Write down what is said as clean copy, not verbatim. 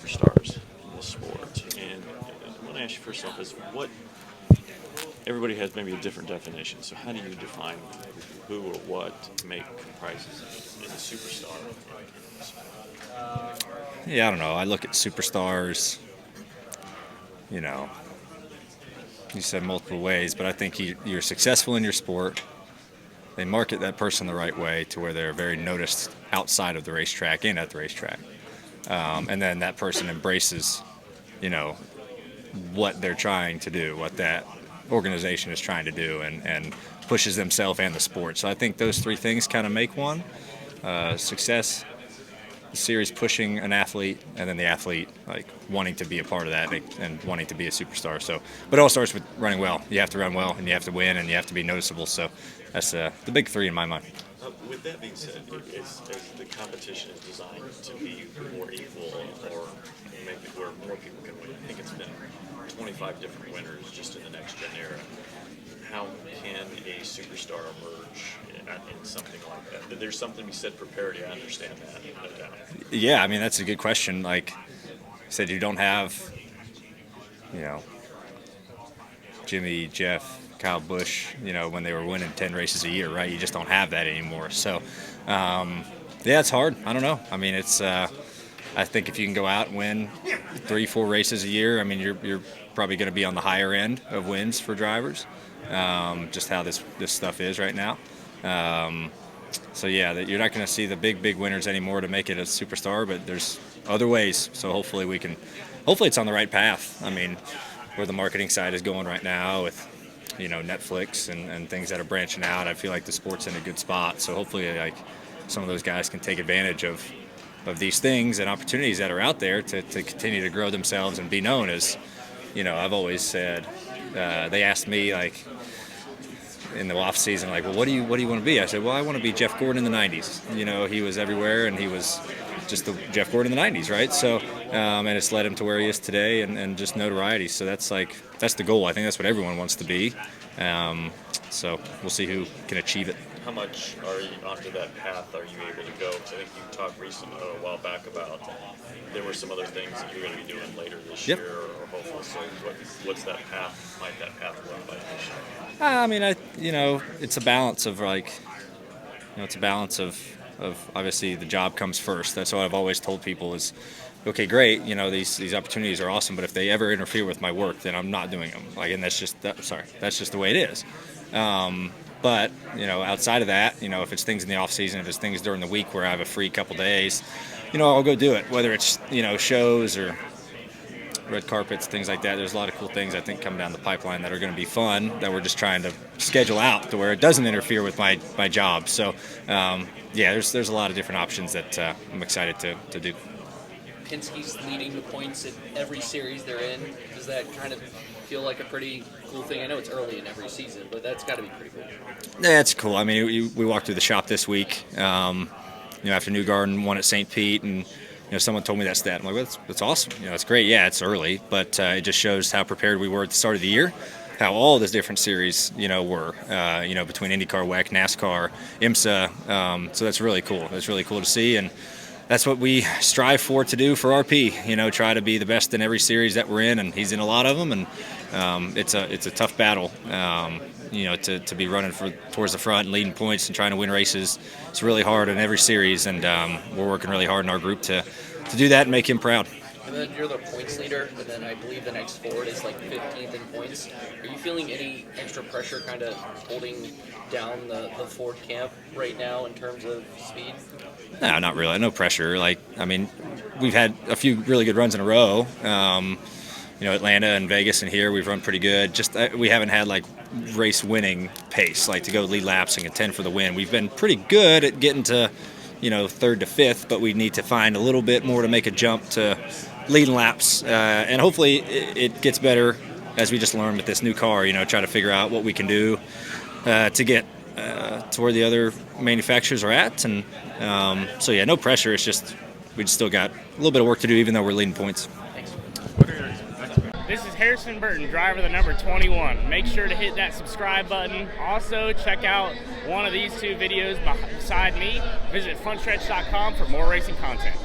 superstars in this sport. And I want to ask you first off is what everybody has maybe a different definition. So how do you define who or what comprises a superstar? Yeah, I don't know. I look at superstars, you know, you said multiple ways, but I think you're successful in your sport. They market that person the right way to where they're very noticed outside of the racetrack and at the racetrack. And then that person embraces, what they're trying to do, what that organization is trying to do, and pushes themselves and the sport. So I think those three things kind of make one. Success, the series pushing an athlete, and then the athlete wanting to be a part of that and wanting to be a superstar. So, but it all starts with running well. You have to run well, and you have to win, and you have to be noticeable. So that's the big three in my mind. With that being said, is the competition is designed to be more equal or make it where more people can win. I think it's been 25 different winners just in the next gen era. How can a superstar emerge in something like that? There's something to be said for parity. I understand that, no doubt. Yeah, I mean, that's a good question. Like I said, you don't have, Jimmy, Jeff, Kyle Busch, when they were winning 10 races a year, right? You just don't have that anymore. So, yeah, it's hard. I don't know. I mean, it's I think if you can go out and win 3-4 races a year, I mean, you're probably going to be on the higher end of wins for drivers. Just how this stuff is right now. So yeah, you're not going to see the big winners anymore to make it a superstar, but there's other ways. So hopefully it's on the right path. I mean, where the marketing side is going right now with, Netflix and things that are branching out, I feel like the sport's in a good spot. So hopefully some of those guys can take advantage of these things and opportunities that are out there to continue to grow themselves and be known as, I've always said, they asked me in the off season, well, what do you want to be? I said, well, I want to be Jeff Gordon in the 90s. He was everywhere, and he was just the Jeff Gordon in the 90s, right? So, and it's led him to where he is today, and just notoriety. So that's the goal. I think that's what everyone wants to be. So we'll see who can achieve it. How much are you onto that path are you able to go? Because I think you talked recently a while back about there were some other things that you're going to be doing later this year, or hopefully. So what's that path? Might that path look like this year? I mean, it's a balance of it's a balance of obviously the job comes first. That's what I've always told people is, okay, great, these opportunities are awesome, but if they ever interfere with my work, then I'm not doing them. And that's just the way it is. But, outside of that, if it's things in the off season, if it's things during the week where I have a free couple days, I'll go do it, whether it's, shows or red carpets, things like that. There's a lot of cool things I think coming down the pipeline that are going to be fun that we're just trying to schedule out to where it doesn't interfere with my job. So, there's a lot of different options that I'm excited to do. Penske's leading the points in every series they're in. Does that kind of feel like a pretty cool thing? I know it's early in every season, but that's got to be pretty cool. Yeah, it's cool. I mean, we walked through the shop this week, after Newgarden won at St. Pete, and someone told me that stat. I'm like, well, that's awesome. It's great. Yeah, it's early, but it just shows how prepared we were at the start of the year, how all those different series, were, between IndyCar, WEC, NASCAR, IMSA. So that's really cool. That's really cool to see, and that's what we strive to do for RP. Try to be the best in every series that we're in, and he's in a lot of them, and it's a tough battle. To be running towards the front and leading points and trying to win races. It's really hard in every series, and we're working really hard in our group to do that and make him proud. And then you're the points leader, and then I believe the next Ford is 15th in points. Are you feeling any extra pressure kind of holding down the Ford camp right now in terms of speed? No, not really. No pressure. We've had a few really good runs in a row. Atlanta and Vegas and here we've run pretty good. Just we haven't had race winning pace, to go lead laps and contend for the win. We've been pretty good at getting to, third to fifth, but we need to find a little bit more to make a jump to leading laps. And hopefully it gets better as we just learn with this new car, try to figure out what we can do to get to where the other manufacturers are at. And so, yeah, no pressure. It's just we just still got a little bit of work to do, even though we're leading points. This is Harrison Burton, driver the number 21. Make sure to hit that subscribe button. Also, check out one of these two videos beside me. Visit frontstretch.com for more racing content.